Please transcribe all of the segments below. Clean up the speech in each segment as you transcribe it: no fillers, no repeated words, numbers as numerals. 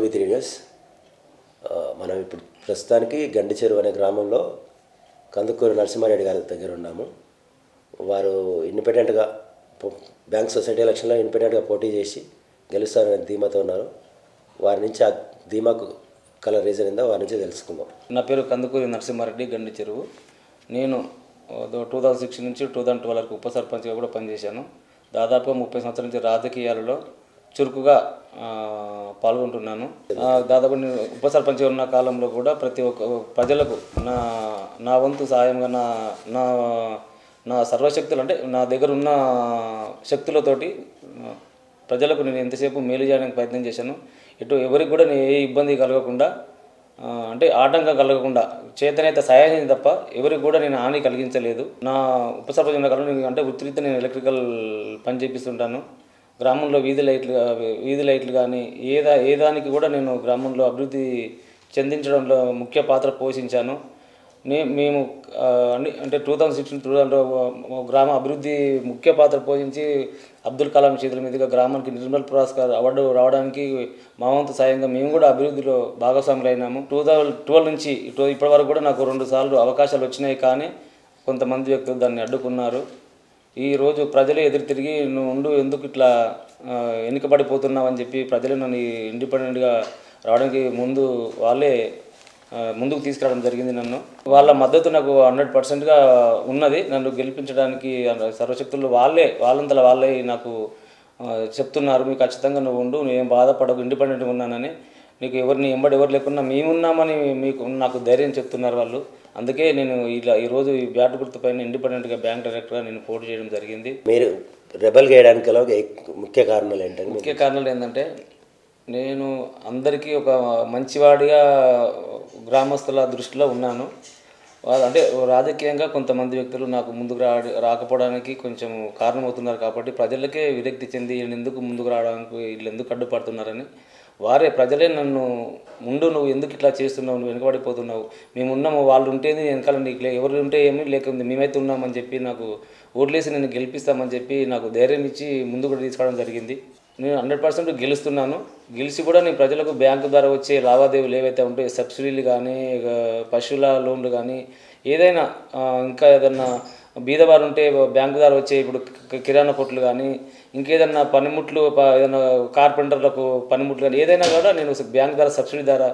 V3 news. మనం ఇప్పుడు ప్రస్తుతానికి గండి చెరువు అనే గ్రామంలో కందుకూరి నరసింహారెడ్డి గారి దగ్గర ఉన్నాము. వారు ఇండిపెండెంట్గా బ్యాంక్ సొసైటీ ఎలక్షన్లో ఇండిపెండెంట్గా పోటీ చేసి గెలుస్తారనే ధీమాతో ఉన్నారు. వారి నుంచి ఆ ధీమాకు కల రీజన్ ఏందో వారి నుంచి తెలుసుకుందాం. నా పేరు కందుకూరి నరసింహారెడ్డి, గండి చెరువు. నేను 2006 నుంచి 2012 వరకు ఉప సర్పంచ్గా కూడా పనిచేశాను. దాదాపుగా 30 సంవత్సరాల నుంచి రాజకీయాలలో చురుకుగా పాల్గొంటున్నాను. దాదాపు నేను ఉప సర్పంచ్గా ఉన్న కాలంలో కూడా ప్రతి ఒక్క ప్రజలకు నా వంతు సాయంగా నా సర్వశక్తులు అంటే నా దగ్గర ఉన్న శక్తులతోటి ప్రజలకు నేను ఎంతసేపు మేలు చేయడానికి ప్రయత్నం చేశాను. ఎవరికి కూడా నేను ఏ ఇబ్బంది కలగకుండా అంటే ఆటంకం కలగకుండా చేతనైతే సహాయం తప్ప ఎవరికి కూడా నేను హాని కలిగించలేదు. నా ఉప సర్పంచ్ ఉన్న కాలంలో అంటే వృత్తిరీత్యా నేను ఎలక్ట్రికల్ పని చేపిస్తుంటాను. గ్రామంలో వీధి లైట్లు కానీ ఏ దానికి కూడా నేను గ్రామంలో అభివృద్ధి చెందించడంలో ముఖ్య పాత్ర పోషించాను. మేము అంటే 2016 గ్రామ అభివృద్ధి ముఖ్య పాత్ర పోషించి అబ్దుల్ కలాం చేతుల మీదుగా గ్రామానికి నిర్మల్ పురస్కార్ అవార్డు రావడానికి మా వంతు సాయంగా మేము కూడా అభివృద్ధిలో భాగస్వాములైనాము. 2012 నుంచి ఇప్పటి వరకు కూడా నాకు 2 సార్లు అవకాశాలు వచ్చినాయి, కానీ కొంతమంది వ్యక్తులు దాన్ని అడ్డుకున్నారు. ఈరోజు ప్రజలే ఎదురు తిరిగి నువ్వు ఎందుకు ఇట్లా వెనుకబడిపోతున్నావు అని చెప్పి ప్రజలు నన్ను ఇండిపెండెంట్గా రావడానికి వాళ్ళే ముందుకు తీసుకురావడం జరిగింది. నన్ను వాళ్ళ మద్దతు నాకు 100%గా ఉన్నది. నన్ను గెలిపించడానికి సర్వశక్తులు వాళ్ళంతలా వాళ్ళే నాకు చెప్తున్నారు, మీకు ఖచ్చితంగా నువ్వు ఉండు, నువ్వేం బాధపడకు, ఇండిపెండెంట్గా ఉన్నానని, నీకు ఎవరు లేకున్నా మేమున్నామని నాకు ధైర్యం చెప్తున్నారు వాళ్ళు. అందుకే నేను ఈరోజు ఈ బ్యాట్ గుర్తు పైన ఇండిపెండెంట్గా బ్యాంక్ డైరెక్టర్గా నేను పోటీ చేయడం జరిగింది. మీరు రెబల్ చేయడానికి ముఖ్య కారణాలు ఏంటంటే? ముఖ్య కారణాలు ఏంటంటే, నేను అందరికీ ఒక మంచివాడిగా గ్రామస్తుల దృష్టిలో ఉన్నాను. అంటే రాజకీయంగా కొంతమంది వ్యక్తులు నాకు ముందుకు రాకపోవడానికి కొంచెం కారణమవుతున్నారు. కాబట్టి ప్రజలకే విరక్తి చెంది వీళ్ళు ఎందుకు ముందుకు రావడానికి వీళ్ళు ఎందుకు అడ్డుపడుతున్నారని ప్రజలే నన్ను నువ్వు ఎందుకు ఇట్లా చేస్తున్నావు, నువ్వు వెనుకబడిపోతున్నావు, మేము ఉన్నాము, వాళ్ళు ఉంటేనే వెనకాల నీకు ఎవరు ఉంటే ఏమీ లేకుంది, మేమైతే ఉన్నామని చెప్పి నాకు ఓట్లేసి నేను గెలిపిస్తామని చెప్పి నాకు ధైర్యం ఇచ్చి ముందుకు తీసుకోవడం జరిగింది. నేను 100% గెలుస్తున్నాను. గెలిచి కూడా నేను ప్రజలకు బ్యాంకు ద్వారా వచ్చే లావాదేవీలు ఏవైతే ఉంటాయో, సబ్సిడీలు కానీ, పశువుల లోన్లు కానీ, ఏదైనా ఇంకా ఏదన్నా బీదవారు ఉంటే బ్యాంకు ద్వారా వచ్చే ఇప్పుడు కిరాణా కొట్లు కానీ, ఇంకేదన్నా పనిముట్లు, ఏదైనా కార్పెంటర్లకు పనిముట్లు కానీ ఏదైనా కూడా నేను బ్యాంకు ద్వారా సబ్సిడీ ద్వారా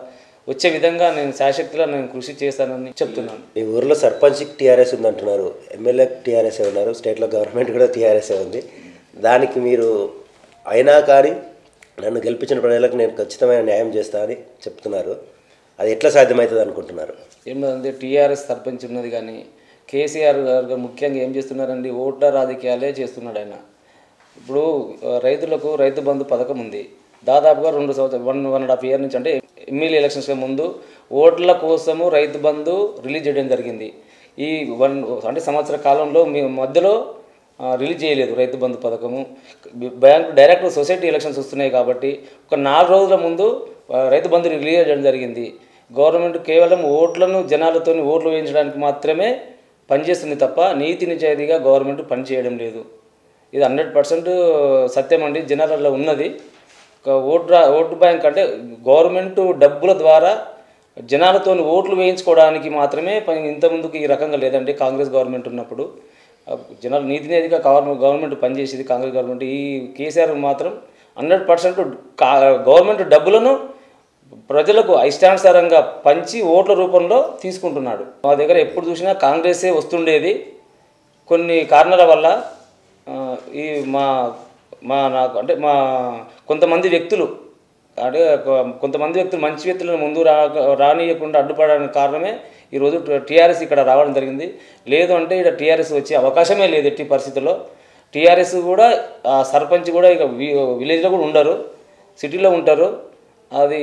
వచ్చే విధంగా నేను శాశక్తిగా నేను కృషి చేస్తానని చెప్తున్నాను. ఈ ఊరిలో సర్పంచ్కి టీఆర్ఎస్ ఉందంటున్నారు, ఎమ్మెల్యే టీఆర్ఎస్ ఉన్నారు, స్టేట్లో గవర్నమెంట్ కూడా టీఆర్ఎస్ ఉంది. దానికి మీరు అయినా కానీ నన్ను గెలిపించిన ప్రజలకు నేను ఖచ్చితమైన న్యాయం చేస్తా అని చెప్తున్నారు. అది ఎట్లా సాధ్యమవుతుంది అనుకుంటున్నారు? ఏమంటే టీఆర్ఎస్ సర్పంచ్ ఉన్నది, కానీ కేసీఆర్ గారు ముఖ్యంగా ఏం చేస్తున్నారండి, ఓట్ల రాజకీయాలే చేస్తున్నాడు ఆయన. ఇప్పుడు రైతులకు రైతు బంధు పథకం ఉంది. దాదాపుగా 2 సంవత్సరాలు 1.5 ఇయర్ నుంచి అంటే ఎమ్మెల్యే ఎలక్షన్స్ ముందు ఓట్ల కోసము రైతు బంధు రిలీజ్ చేయడం జరిగింది. ఈ అంటే సంవత్సర కాలంలో మధ్యలో రిలీజ్ చేయలేదు రైతు బంధు పథకము. బ్యాంకు డైరెక్ట్ సొసైటీ ఎలక్షన్స్ వస్తున్నాయి కాబట్టి ఒక 4 రోజుల ముందు రైతు బంధు రిలీజ్ చేయడం జరిగింది. గవర్నమెంట్ కేవలం జనాలతో ఓట్లు వేయించడానికి మాత్రమే పనిచేస్తుంది తప్ప నీతి నిజాయితీగా గవర్నమెంట్ పనిచేయడం లేదు. ఇది 100% సత్యం అండి, జనాలలో ఉన్నది. ఓటు బ్యాంక్ అంటే గవర్నమెంట్ డబ్బుల ద్వారా జనాలతో ఓట్లు వేయించుకోవడానికి మాత్రమే ఇంతకుముందుకు ఈ రకంగా లేదండి. కాంగ్రెస్ గవర్నమెంట్ ఉన్నప్పుడు జనాలు నీతి నిజాయితీగా గవర్నమెంట్ పనిచేసేది కాంగ్రెస్ గవర్నమెంట్. ఈ కేసీఆర్ మాత్రం 100% గవర్నమెంట్ డబ్బులను ప్రజలకు ఇష్టానుసారంగా పంచి ఓట్ల రూపంలో తీసుకుంటున్నాడు. మా దగ్గర ఎప్పుడు చూసినా కాంగ్రెసే వస్తుండేది. కొన్ని కారణాల వల్ల కొంతమంది వ్యక్తులు మంచి వ్యక్తులను ముందు రానియకుండా అడ్డుపడడానికి కారణమే ఈరోజు టీఆర్ఎస్ ఇక్కడ రావడం జరిగింది. లేదు అంటే ఇక్కడ టీఆర్ఎస్ వచ్చే అవకాశమే లేదు ఎట్టి పరిస్థితుల్లో. టీఆర్ఎస్ కూడా సర్పంచ్ కూడా ఇక విలేజ్లో కూడా ఉండరు, సిటీలో ఉంటారు. అది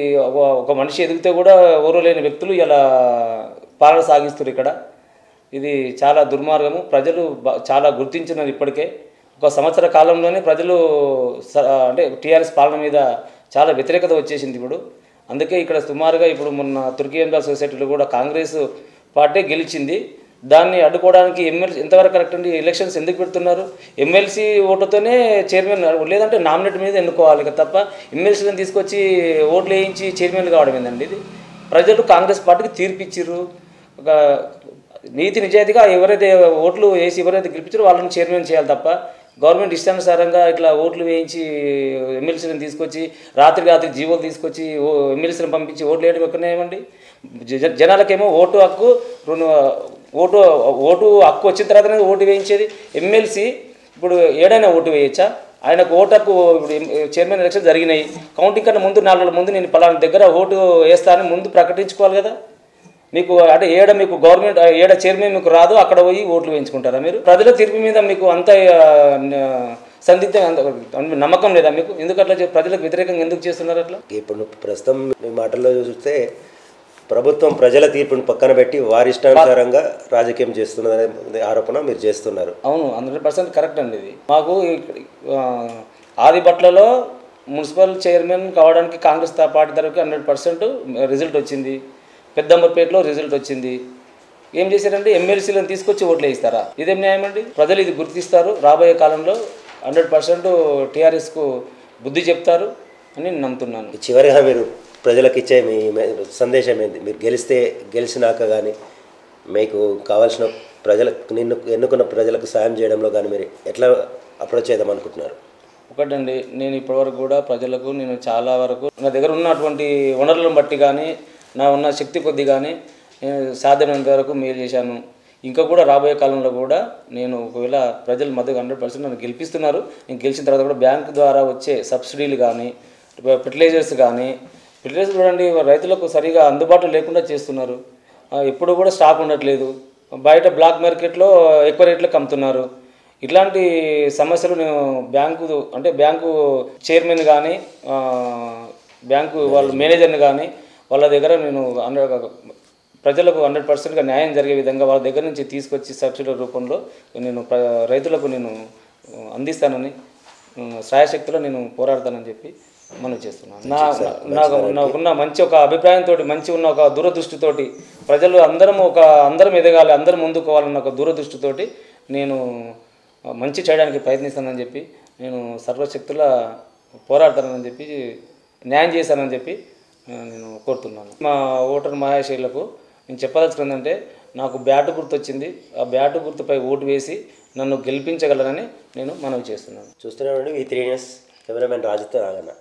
ఒక మనిషి ఎదిగితే కూడా ఎవరూ లేని వ్యక్తులు ఇలా పాలన సాగిస్తారు ఇక్కడ. ఇది చాలా దుర్మార్గము. ప్రజలు చాలా గుర్తించినారు ఇప్పటికే. 1 సంవత్సర కాలంలోనే ప్రజలు అంటే టీఆర్ఎస్ పాలన మీద చాలా వ్యతిరేకత వచ్చేసింది ఇప్పుడు. అందుకే ఇక్కడ సుమారుగా ఇప్పుడు మొన్న తుర్కీ ఎంబాల్ సొసైటీలో కూడా కాంగ్రెస్ పార్టీ గెలిచింది. దాన్ని అడ్డుకోవడానికి ఎమ్మెల్సీ ఎంతవరకు కరెక్ట్ అండి? ఎలక్షన్స్ ఎందుకు పెడుతున్నారు? ఎమ్మెల్సీ ఓటుతోనే చైర్మన్, లేదంటే నామినేట్ మీద ఎన్నుకోవాలి తప్ప ఎమ్మెల్సీలను తీసుకొచ్చి ఓట్లు వేయించి చైర్మన్ కావడం ఏందండి? ఇది ప్రజలు కాంగ్రెస్ పార్టీకి తీర్పిచ్చిర్రు. ఒక నీతి నిజాయితీగా ఎవరైతే ఓట్లు వేసి ఎవరైతే గెలిపించారో వాళ్ళని చైర్మన్ చేయాలి తప్ప గవర్నమెంట్ ఇష్టానుసారంగా ఇట్లా ఓట్లు వేయించి ఎమ్మెల్సీలను తీసుకొచ్చి రాత్రి జీవోలు తీసుకొచ్చి ఎమ్మెల్సీలను పంపించి ఓట్లు వేయడం ఎక్కడనేమండి? జనాలకేమో ఓటు హక్కు ఓటు హక్కు వచ్చిన తర్వాతనే ఓటు వేయించేది. ఎమ్మెల్సీ ఇప్పుడు ఏడైనా ఓటు వేయచ్చా? ఆయనకు ఓటు హక్కు ఇప్పుడు చైర్మన్ ఎలక్షన్ జరిగినాయి, కౌంటింగ్ కన్నా ముందు 4 రోజుల ముందు నేను పలానా దగ్గర ఓటు వేస్తానని ముందు ప్రకటించుకోవాలి కదా. మీకు అంటే మీకు గవర్నమెంట్ చైర్మన్ మీకు రాదు, అక్కడ పోయి ఓట్లు వేయించుకుంటారా మీరు? ప్రజల తీర్పు మీద మీకు అంత సందిగ్ధం, నమ్మకం లేదా మీకు? ఎందుకు అట్లా ప్రజలకు వ్యతిరేకంగా ఎందుకు చేస్తున్నారు అట్లా? ఇప్పుడు ప్రస్తుతం మీ మాటల్లో చూస్తే ప్రభుత్వం ప్రజల తీర్పును పక్కన పెట్టి వారి ఇష్టానుసారంగా రాజకీయం చేస్తున్నదనే ఆరోపణ మీరు చేస్తున్నారు. అవును, 100% కరెక్ట్ అండి. ఇది మాకు ఆదిబట్లలో మున్సిపల్ చైర్మన్ కావడానికి కాంగ్రెస్ పార్టీ తరఫుకి 100% రిజల్ట్ వచ్చింది. పెద్దంబర్పేటలో రిజల్ట్ వచ్చింది. ఏం చేశారంటే ఎమ్మెల్సీలను తీసుకొచ్చి ఓట్లు వేయిస్తారా? ఇదేం న్యాయం అండి? ప్రజలు ఇది గుర్తిస్తారు. రాబోయే కాలంలో 100% టీఆర్ఎస్కు బుద్ధి చెప్తారు అని నేను నమ్ముతున్నాను. చివరిగా మీరు ప్రజలకు ఇచ్చే మీ సందేశం ఏంటి? మీరు గెలిచినాక కానీ మీకు కావాల్సిన నిన్ను ఎన్నుకున్న ప్రజలకు సాయం చేయడంలో కానీ మీరు ఎట్లా అప్రోచ్ చేద్దాం అనుకుంటున్నారు? ఒకటండి, నేను ఇప్పటివరకు కూడా ప్రజలకు నేను చాలా వరకు నా దగ్గర ఉన్నటువంటి వనరులను బట్టి కానీ నా ఉన్న శక్తి కొద్ది కానీ సాధ్యమైనంత వరకు మేలు చేశాను. ఇంకా కూడా రాబోయే కాలంలో కూడా నేను ఒకవేళ ప్రజల మధ్య 100% నన్ను గెలిపిస్తున్నారు. నేను గెలిచిన తర్వాత కూడా బ్యాంకు ద్వారా వచ్చే సబ్సిడీలు కానీ ఫెర్టిలైజర్స్ చూడండి, రైతులకు సరిగా అందుబాటులో లేకుండా చేస్తున్నారు. ఎప్పుడు కూడా స్టాక్ ఉండట్లేదు. బయట బ్లాక్ మార్కెట్లో ఎక్కువ రేట్లకు అమ్ముతున్నారు. ఇట్లాంటి సమస్యలు నేను బ్యాంకు చైర్మన్ కానీ బ్యాంకు వాళ్ళ మేనేజర్ని కానీ వాళ్ళ దగ్గర నేను ప్రజలకు 100%గా న్యాయం జరిగే విధంగా వాళ్ళ దగ్గర నుంచి తీసుకొచ్చి సబ్సిడీ రూపంలో నేను రైతులకు నేను అందిస్తానని శ్రాయశక్తిలో నేను పోరాడతానని చెప్పి మనం చేస్తున్నాను. నాకున్న మంచి ఒక అభిప్రాయంతో, మంచి ఉన్న ఒక దూరదృష్టితోటి ప్రజలు అందరం ఎదగాలి, అందరం ముందుకోవాలన్న ఒక దూరదృష్టితోటి నేను మంచి చేయడానికి ప్రయత్నిస్తానని చెప్పి నేను సర్వశక్తుల పోరాడతానని చెప్పి న్యాయం చేశానని చెప్పి నేను కోరుతున్నాను. మా ఓటర్ మహాశయులకు నేను చెప్పదలుచుకుందంటే, నాకు బ్యాటు గుర్తు వచ్చింది. ఆ బ్యాటు గుర్తుపై ఓటు వేసి నన్ను గెలిపించగలరని నేను మనవి చేస్తున్నాను. చూస్తున్నామండి, ఈ 3 న్యూస్ కెమెరామెన్ రాజుతో రాగన్న.